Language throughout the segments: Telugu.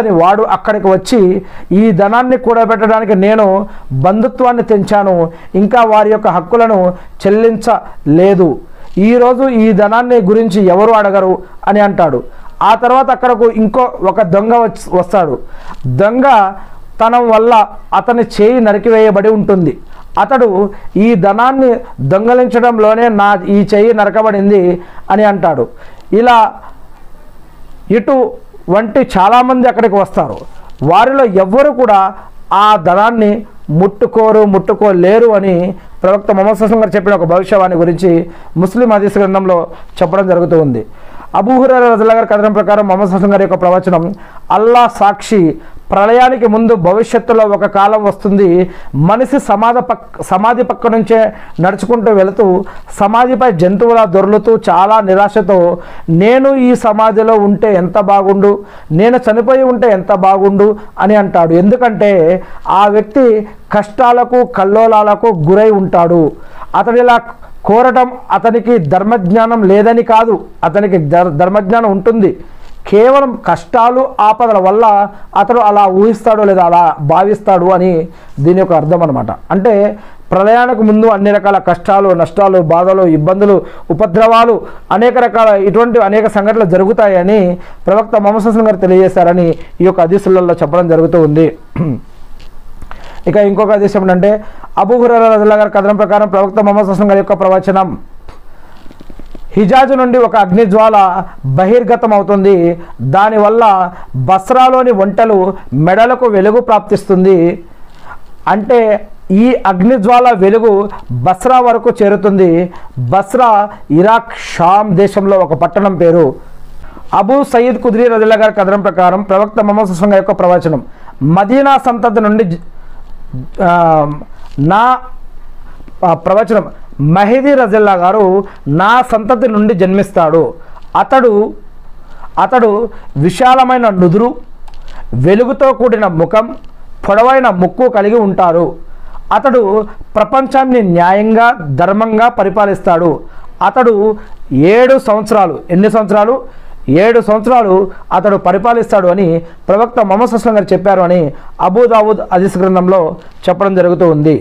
అని వాడు అక్కడికి వచ్చి ఈ ధనాన్ని కూడబెట్టడానికి నేను బంధుత్వాన్ని తెంచాను, ఇంకా వారి యొక్క హక్కులను చెల్లించలేదు, ఈరోజు ఈ ధనాన్ని గురించి ఎవరు అడగరు అని అంటాడు. ఆ తర్వాత అక్కడకు ఒక దొంగ వస్తాడు. దొంగ తనం వల్ల అతని చేయి నరికివేయబడి ఉంటుంది. అతడు ఈ ధనాన్ని దొంగలించడంలోనే ఈ చేయి నరకబడింది అని అంటాడు. ఇలా ఇటువంటి చాలామంది అక్కడికి వస్తారు. వారిలో ఎవ్వరు కూడా ఆ ధనాన్ని ముట్టుకోలేరు అని ప్రవక్త ముహమ్మద్ సల్లల్లాహు అలైహి వసల్లం గారు చెప్పిన ఒక భవిష్యవాణి గురించి ముస్లిం హదీస్ గ్రంథంలో చెప్పడం జరుగుతూ ఉంది. అబూ హురైరా రజియల్లాహు గారి కథనం ప్రకారం ముహమ్మద్ సల్లల్లాహు అలైహి వసల్లం గారి యొక్క ప్రవచనం, అల్లాహ్ సాక్షి, ప్రళయానికి ముందు భవిష్యత్తులో ఒక కాలం వస్తుంది, మనిషి సమాధి పక్క నుంచే నడుచుకుంటూ వెళుతూ సమాధిపై జంతువులా దొర్లుతూ చాలా నిరాశతో నేను ఈ సమాధిలో ఉంటే ఎంత బాగుండు, నేను చనిపోయి ఉంటే ఎంత బాగుండు అని అంటాడు. ఎందుకంటే ఆ వ్యక్తి కష్టాలకు కల్లోలాలకు గురై ఉంటాడు. అతడు ఇలా కోరటం అతనికి ధర్మజ్ఞానం లేదని కాదు, అతనికి ధర్మజ్ఞానం ఉంటుంది. కేవలం కష్టాలు ఆపదల వల్ల అతడు అలా ఊహిస్తాడు లేదా అలా భావిస్తాడు అని దీని యొక్క అర్థం అన్నమాట. అంటే ప్రళయానికి ముందు అన్ని రకాల కష్టాలు, నష్టాలు, బాధలు, ఇబ్బందులు, ఉపద్రవాలు, ఇటువంటి అనేక సంఘటనలు జరుగుతాయని ప్రవక్త ముహమ్మద్ సల్లల్లాహు అలైహి వసల్లం గారు తెలియజేశారని ఈ యొక్క హదీసులలో చెప్పడం జరుగుతూ ఉంది. ఇక ఇంకొక హదీస్ ఏంటంటే, అబూ హురైరా రజియల్లాహు గారి కథనం ప్రకారం ప్రవక్త ముహమ్మద్ సల్లల్లాహు అలైహి వసల్లం గారి యొక్క ప్రవచనం, హిజాజ్ నుండి ఒక అగ్నిజ్వాల బహిర్గతం అవుతుంది, దానివల్ల బస్రాలోని వంటలు మెడలకు వెలుగు ప్రాప్తిస్తుంది. అంటే ఈ అగ్నిజ్వాల వెలుగు బస్రా వరకు చేరుతుంది. బస్రా ఇరాక్, షామ్ దేశంలో ఒక పట్టణం పేరు. అబూ సయీద్ ఖుద్రీ రజియల్లాహు గారి కథనం ప్రకారం ప్రవక్త ముహమ్మద్ సల్లల్లాహు అలైహి వసల్లం గారి యొక్క ప్రవచనం, మదీనా సంతతి నుండి నా ప్రవచనం, మహదీ రజియల్లాహు గారు నా సంతతి నుండి జన్మిస్తాడు. అతడు విశాలమైన నుదురు, వెలుగుతో కూడిన ముఖం, పొడవైన ముక్కు కలిగి ఉంటారు. అతడు ప్రపంచాన్ని న్యాయంగా, ధర్మంగా పరిపాలిస్తాడు. అతడు 7 సంవత్సరాలు, ఎన్ని సంవత్సరాలు? 7 సంవత్సరాలు అతడు పరిపాలిస్తాడు అని ప్రవక్త ముహమ్మద్ సల్లల్లాహు అలైహి వసల్లం గారు చెప్పారు అని అబూ దావూద్ హదీస్ గ్రంథంలో చెప్పడం జరుగుతూ ఉంది.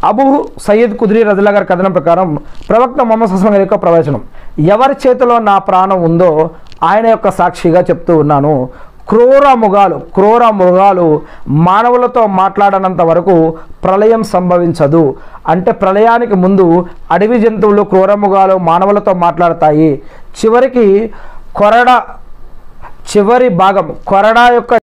అబూ సయీద్ ఖుద్రీ రజియల్లాహు గారి కథనం ప్రకారం ప్రవక్త ముహమ్మద్ సల్లల్లాహు అలైహి వసల్లం గారి యొక్క ప్రవచనం, ఎవరి చేతిలో నా ప్రాణం ఉందో ఆయన యొక్క సాక్షిగా చెప్తూ ఉన్నాను, క్రూర మృగాలు మానవులతో మాట్లాడనంత వరకు ప్రళయం సంభవించదు. అంటే ప్రళయానికి ముందు అడవి జంతువులు, క్రూర మృగాలు మానవులతో మాట్లాడతాయి. చివరి భాగం కొరడా యొక్క